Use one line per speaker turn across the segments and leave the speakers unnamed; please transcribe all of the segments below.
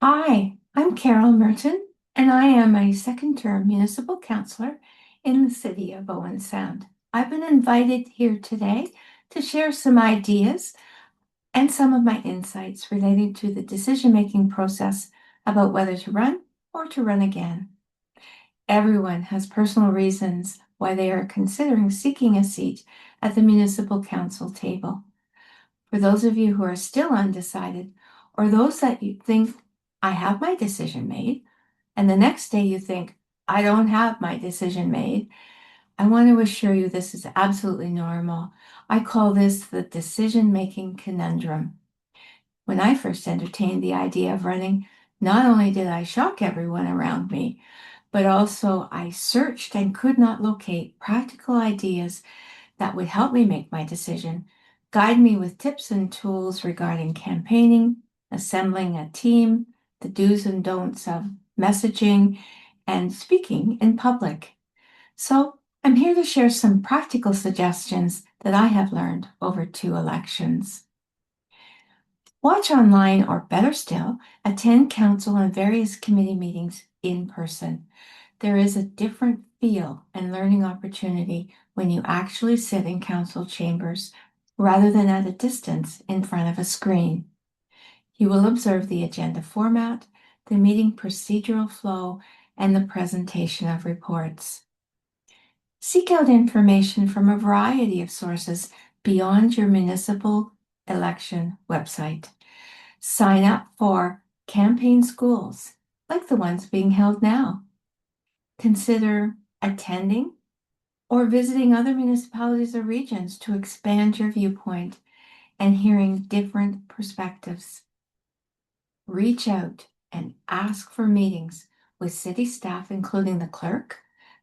Hi, I'm Carol Merton, and I am a second-term municipal councillor in the city of Owen Sound. I've been invited here today to share some ideas and some of my insights relating to the decision-making process about whether to run or to run again. Everyone has personal reasons why they are considering seeking a seat at the municipal council table. For those of you who are still undecided, or those that you think, I have my decision made, and the next day you think, I don't have my decision made, I want to assure you this is absolutely normal. I call this the decision-making conundrum. When I first entertained the idea of running, not only did I shock everyone around me, but also I searched and could not locate practical ideas that would help me make my decision, guide me with tips and tools regarding campaigning, assembling a team, the do's and don'ts of messaging, and speaking in public. So I'm here to share some practical suggestions that I have learned over 2 elections. Watch online, or better still, attend council and various committee meetings in person. There is a different feel and learning opportunity when you actually sit in council chambers rather than at a distance in front of a screen. You will observe the agenda format, the meeting procedural flow, and the presentation of reports. Seek out information from a variety of sources beyond your municipal election website. Sign up for campaign schools, like the ones being held now. Consider attending or visiting other municipalities or regions to expand your viewpoint and hearing different perspectives. Reach out and ask for meetings with city staff, including the clerk,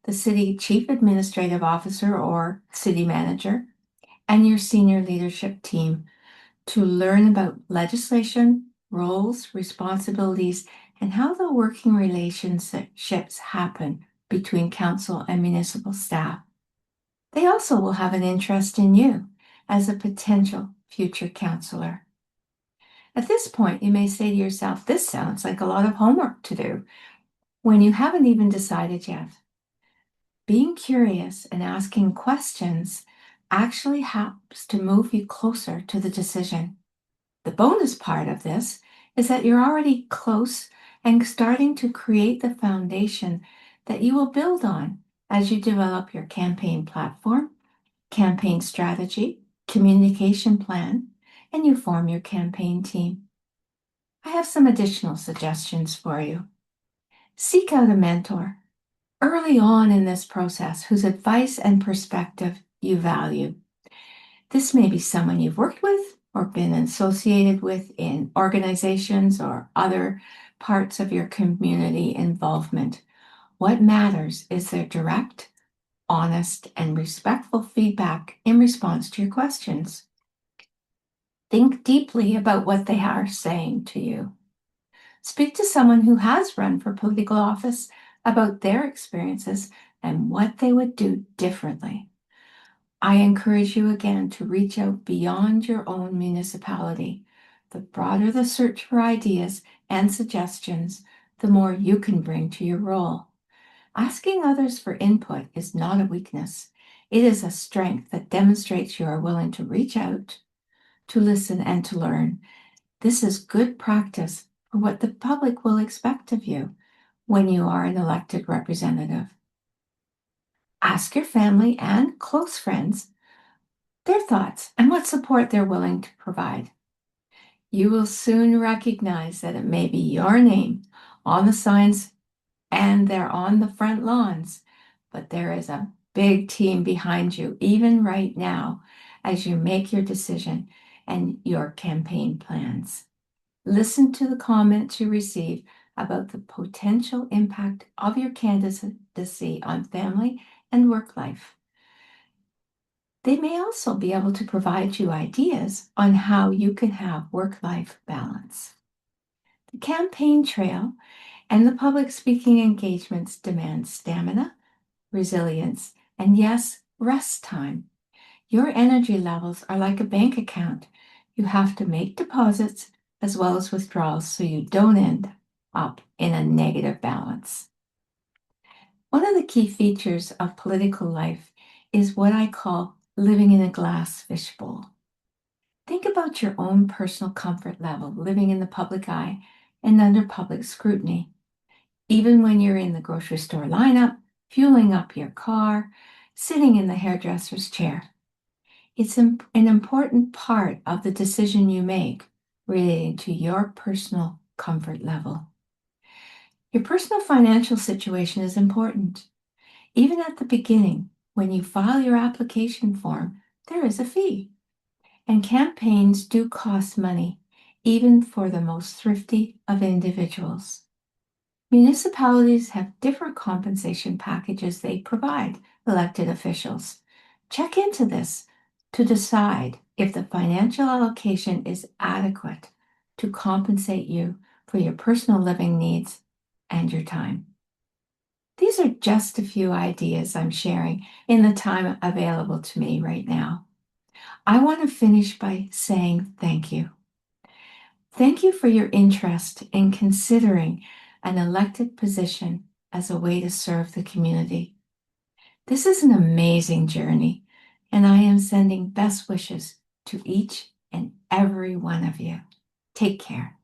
the city chief administrative officer or city manager, and your senior leadership team to learn about legislation, roles, responsibilities, and how the working relationships happen between council and municipal staff. They also will have an interest in you as a potential future councillor. At this point, you may say to yourself, this sounds like a lot of homework to do when you haven't even decided yet. Being curious and asking questions actually helps to move you closer to the decision. The bonus part of this is that you're already close and starting to create the foundation that you will build on as you develop your campaign platform, campaign strategy, communication plan, and you form your campaign team. I have some additional suggestions for you. Seek out a mentor early on in this process whose advice and perspective you value. This may be someone you've worked with or been associated with in organizations or other parts of your community involvement. What matters is their direct, honest, and respectful feedback in response to your questions. Think deeply about what they are saying to you. Speak to someone who has run for political office about their experiences and what they would do differently. I encourage you again to reach out beyond your own municipality. The broader the search for ideas and suggestions, the more you can bring to your role. Asking others for input is not a weakness. It is a strength that demonstrates you are willing to reach out, to listen, and to learn. This is good practice for what the public will expect of you when you are an elected representative. Ask your family and close friends their thoughts and what support they're willing to provide. You will soon recognize that it may be your name on the signs and they're on the front lawns, but there is a big team behind you, even right now, as you make your decision and your campaign plans. Listen to the comments you receive about the potential impact of your candidacy on family and work life. They may also be able to provide you ideas on how you can have work-life balance. The campaign trail and the public speaking engagements demand stamina, resilience, and yes, rest time. Your energy levels are like a bank account. You have to make deposits as well as withdrawals so you don't end up in a negative balance. One of the key features of political life is what I call living in a glass fishbowl. Think about your own personal comfort level living in the public eye and under public scrutiny. Even when you're in the grocery store lineup, fueling up your car, sitting in the hairdresser's chair. It's an important part of the decision you make relating to your personal comfort level. Your personal financial situation is important. Even at the beginning, when you file your application form, there is a fee. And campaigns do cost money, even for the most thrifty of individuals. Municipalities have different compensation packages they provide elected officials. Check into this to decide if the financial allocation is adequate to compensate you for your personal living needs and your time. These are just a few ideas I'm sharing in the time available to me right now. I want to finish by saying thank you. Thank you for your interest in considering an elected position as a way to serve the community. This is an amazing journey, and I am sending best wishes to each and every one of you. Take care.